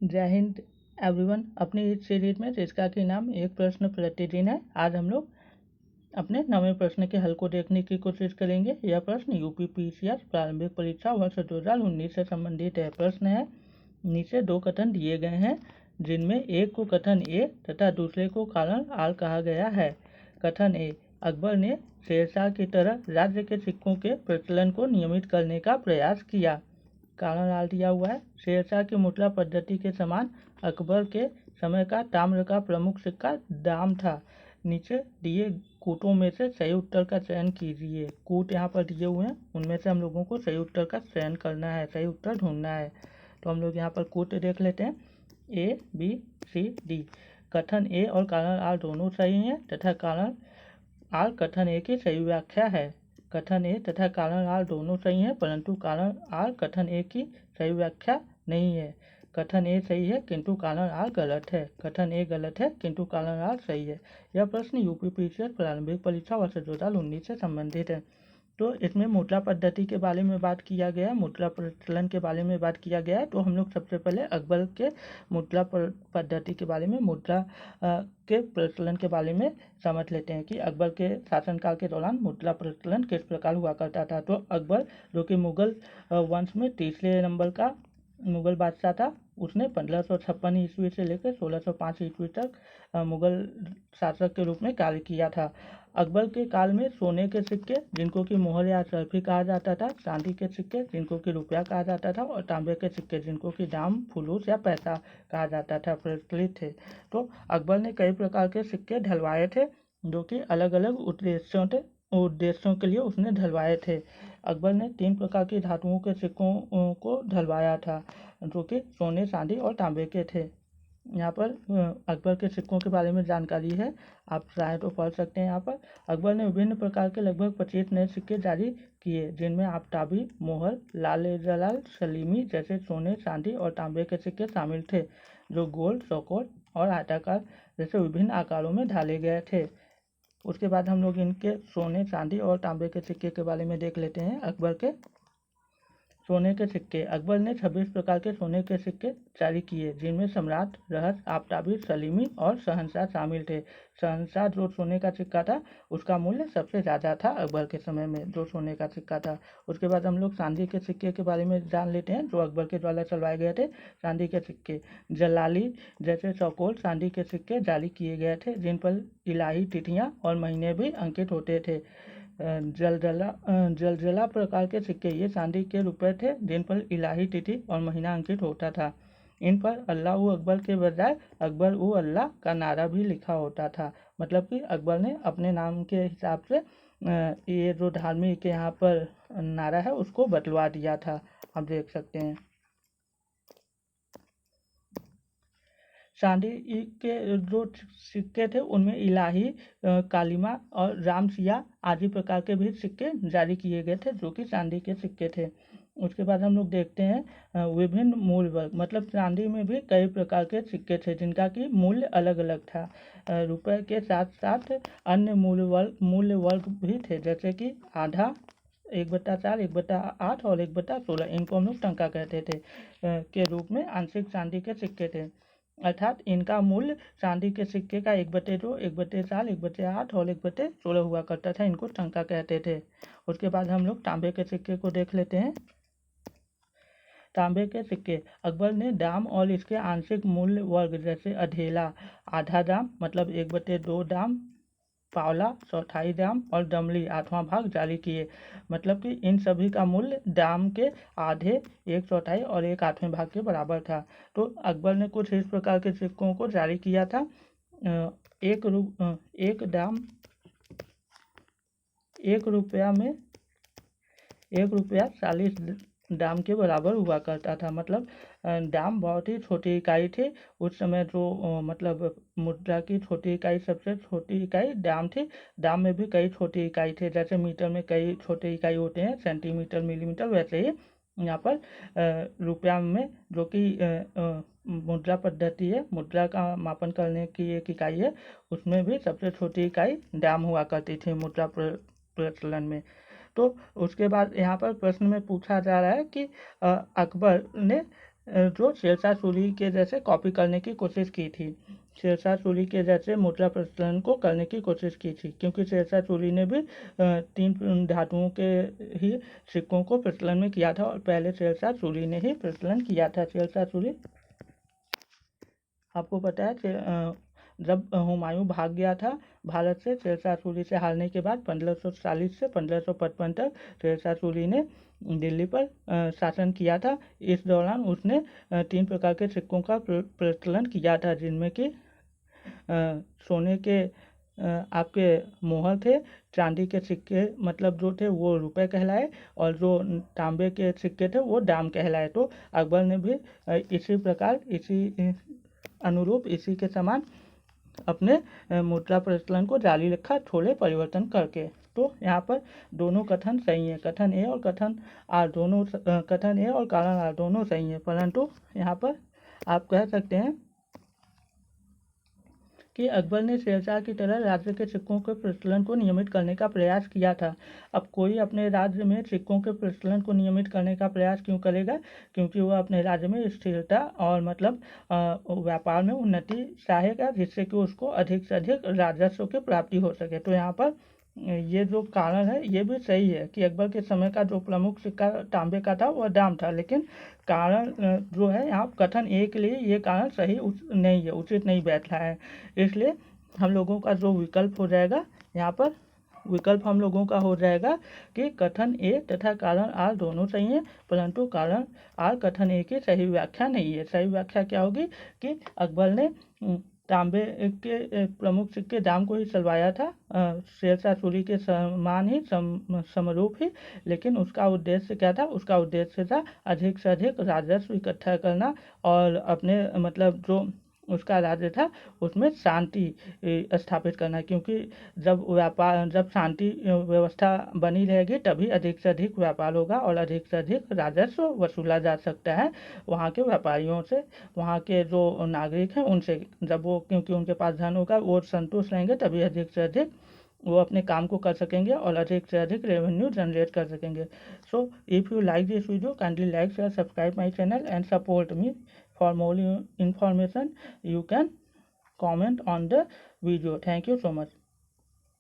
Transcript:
जय हिंद एवरीवन। अपनी इस सीरीज में जिसका कि नाम एक प्रश्न प्रतिदिन है, आज हम लोग अपने 9वें प्रश्न के हल को देखने की कोशिश करेंगे। यह प्रश्न यूपी पीसीआर प्रारंभिक परीक्षा वर्ष 2019 से संबंधित है। प्रश्न है, नीचे दो कथन दिए गए हैं जिनमें एक को कथन ए तथा दूसरे को कारण आर कहा गया है। कथन ए, अकबर ने शेरशाह की तरह राज्य के सिक्कों के प्रचलन को नियमित करने का प्रयास किया। कारण आर दिया हुआ है, शेरशाह की मुद्रा पद्धति के समान अकबर के समय का ताम्र का प्रमुख सिक्का दाम था। नीचे दिए कूटों में से सही उत्तर का चयन कीजिए। कूट यहाँ पर दिए हुए हैं, उनमें से हम लोगों को सही उत्तर का चयन करना है, सही उत्तर ढूंढना है। तो हम लोग यहाँ पर कूट देख लेते हैं, ए बी सी डी। कथन ए और कारण आर दोनों सही हैं तथा कारण आर कथन ए की सही व्याख्या है। कथन ए तथा कारण आर दोनों सही हैं, परंतु कारण आर कथन ए की सही व्याख्या नहीं है। कथन ए सही है किंतु कारण आर गलत है। कथन ए गलत है किंतु कारण आर सही है। यह प्रश्न यूपी पीसीआर प्रारंभिक परीक्षा वर्ष 2019 से संबंधित है। तो इसमें मुद्रा पद्धति के बारे में बात किया गया है, मुद्रा प्रचलन के बारे में बात किया गया है। तो हम लोग सबसे पहले अकबर के मुद्रा पद्धति के बारे में, मुद्रा के प्रचलन के बारे में समझ लेते हैं कि अकबर के शासनकाल के दौरान मुद्रा प्रचलन किस प्रकार हुआ करता था। तो अकबर, जो कि मुगल वंश में तीसरे नंबर का मुगल बादशाह था, उसने 1556 ईस्वी से लेकर 1605 ईस्वी तक मुगल शासक के रूप में कार्य किया था। अकबर के काल में सोने के सिक्के, जिनको कि मोहर या सर्फी कहा जाता था, चांदी के सिक्के, जिनको कि रुपया कहा जाता था, और तांबे के सिक्के, जिनको कि दाम, फुलूस या पैसा कहा जाता था, प्रचलित थे। तो अकबर ने कई प्रकार के सिक्के ढलवाए थे, जो कि अलग अलग उद्देश्यों के लिए उसने ढलवाए थे। अकबर ने 3 प्रकार की धातुओं के सिक्कों को ढलवाया था, जो कि सोने, चांदी और तांबे के थे। यहाँ पर अकबर के सिक्कों के बारे में जानकारी है, आप चाहें तो पढ़ सकते हैं। यहाँ पर अकबर ने विभिन्न प्रकार के लगभग 25 नए सिक्के जारी किए, जिनमें आफ्ताबी, मोहर, लाल जलाल, सलीमी जैसे सोने, चांदी और तांबे के सिक्के शामिल थे, जो गोल, चौकोर और आयताकार जैसे विभिन्न आकारों में ढाले गए थे। उसके बाद हम लोग इनके सोने, चांदी और तांबे के सिक्के के बारे में देख लेते हैं। अकबर के सोने के सिक्के, अकबर ने 26 प्रकार के सोने के सिक्के जारी किए, जिनमें सम्राट, रहस, आफ्ताबी, सलीमी और शहंशाह शामिल थे। शहंशाह जो सोने का सिक्का था, उसका मूल्य सबसे ज़्यादा था अकबर के समय में, जो सोने का सिक्का था। उसके बाद हम लोग चांदी के सिक्के के बारे में जान लेते हैं, जो अकबर के द्वारा चलवाए गए थे। चांदी के सिक्के, जलाली जैसे चौकोर चांदी के सिक्के जारी किए गए थे, जिन पर इलाही तिथियाँ और महीने भी अंकित होते थे। जलजला प्रकार के सिक्के, ये चांदी के रुपए थे, जिन पर इलाही तिथि और महीना अंकित होता था। इन पर अल्लाह अकबर के बजाय अकबर उ अल्लाह का नारा भी लिखा होता था। मतलब कि अकबर ने अपने नाम के हिसाब से ये जो धार्मिक यहाँ पर नारा है उसको बदलवा दिया था, आप देख सकते हैं। चांदी के जो सिक्के थे उनमें इलाही, कालीमा और रामसिया आदि प्रकार के भी सिक्के जारी किए गए थे, जो कि चांदी के सिक्के थे। उसके बाद हम लोग देखते हैं विभिन्न मूल्य वर्ग, मतलब चांदी में भी कई प्रकार के सिक्के थे जिनका कि मूल्य अलग अलग था। रुपए के साथ साथ अन्य मूल्य वर्ग भी थे, जैसे कि आधा, 1/4, 1/8 और 1/16। इनको हम लोग टंका कहते थे के रूप में आंशिक चांदी के सिक्के थे। अर्थात इनका मूल्य चांदी के सिक्के का 1/2, 1/4, 1/8 और 1/16 हुआ करता था। इनको टंका कहते थे। उसके बाद हम लोग तांबे के सिक्के को देख लेते हैं। तांबे के सिक्के, अकबर ने दाम और इसके आंशिक मूल्य वर्ग जैसे अधेला, आधा दाम मतलब 1/2 दाम, पावला, चौथाई दाम और दमली, 8वां भाग जारी किए। मतलब कि इन सभी का मूल्य दाम के आधे, 1/4 और 1/8 भाग के बराबर था। तो अकबर ने कुछ इस प्रकार के सिक्कों को जारी किया था। एक दाम, 1 रुपया में 1 रुपया 40 दाम के बराबर हुआ करता था। मतलब दाम बहुत ही छोटी इकाई थी उस समय। जो मतलब मुद्रा की छोटी इकाई, सबसे छोटी इकाई दाम थी। दाम में भी कई छोटी इकाई थे, जैसे मीटर में कई छोटे इकाई होते हैं, सेंटीमीटर, मिलीमीटर, वैसे ही यहाँ पर रुपया में, जो कि मुद्रा पद्धति है, मुद्रा का मापन करने की एक इकाई है, उसमें भी सबसे छोटी इकाई दाम हुआ करती थी मुद्रा प्रचलन में। तो उसके बाद यहाँ पर प्रश्न में पूछा जा रहा है कि अकबर ने जो शेरशाह सूरी के जैसे कॉपी करने की कोशिश की थी, शेरशाह सूरी के जैसे मुद्रा प्रचलन को करने की कोशिश की थी, क्योंकि शेरशाह सूरी ने भी 3 धातुओं के ही सिक्कों को प्रचलन में किया था और पहले शेरशाह सूरी ने ही प्रचलन किया था। शेरशाह सूरी, आपको पता है जब हुमायूं भाग गया था भारत से शेरशाह सूरी से हारने के बाद 1540 से 1555 तक शेरशाह सूरी ने दिल्ली पर शासन किया था। इस दौरान उसने 3 प्रकार के सिक्कों का प्रचलन किया था, जिनमें कि सोने के आपके मोहर थे, चांदी के सिक्के मतलब जो थे वो रुपए कहलाए, और जो तांबे के सिक्के थे वो दाम कहलाए। तो अकबर ने भी इसी प्रकार, इसी अनुरूप, इसी के समान अपने मुद्रा प्रचलन को जारी रखा, थोड़े परिवर्तन करके। तो यहाँ पर दोनों कथन सही है, कथन ए और कथन आर दोनों, कथन ए और कारण आर दोनों सही है, परंतु यहाँ पर आप कह सकते हैं कि अकबर ने शेरशाह की तरह राज्य के सिक्कों के प्रचलन को नियमित करने का प्रयास किया था। अब कोई अपने राज्य में सिक्कों के प्रचलन को नियमित करने का प्रयास क्यों करेगा? क्योंकि वह अपने राज्य में स्थिरता और मतलब व्यापार में उन्नति चाहेगा, जिससे कि उसको अधिक से अधिक राजस्व की प्राप्ति हो सके। तो यहाँ पर ये जो कारण है ये भी सही है कि अकबर के समय का जो प्रमुख सिक्का तांबे का था वह दाम था, लेकिन कारण जो है यहाँ कथन ए के लिए ये कारण सही नहीं है, उचित नहीं बैठ रहा है। इसलिए हम लोगों का जो विकल्प हो जाएगा, यहाँ पर विकल्प हम लोगों का हो जाएगा कि कथन ए तथा कारण आर दोनों सही हैं, परंतु कारण आर कथन ए की सही व्याख्या नहीं है। सही व्याख्या क्या होगी कि अकबर ने तांबे के प्रमुख सिक्के दाम को ही चलवाया था, शेरशाह सूरी के समान ही समरूप ही, लेकिन उसका उद्देश्य क्या था? उसका उद्देश्य था अधिक से अधिक राजस्व इकट्ठा करना और अपने मतलब जो उसका राज्य था उसमें शांति स्थापित करना, क्योंकि जब शांति व्यवस्था बनी रहेगी तभी अधिक से अधिक व्यापार होगा और अधिक से अधिक राजस्व वसूला जा सकता है वहाँ के व्यापारियों से, वहाँ के जो नागरिक हैं उनसे। जब वो, क्योंकि उनके पास धन होगा, वो संतुष्ट रहेंगे, तभी अधिक से अधिक वो अपने काम को कर सकेंगे और अधिक से अधिक रेवेन्यू जनरेट कर सकेंगे। So if you like this video, kindly like, share, subscribe my channel and support me. For more information, you can comment on the video. Thank you so much.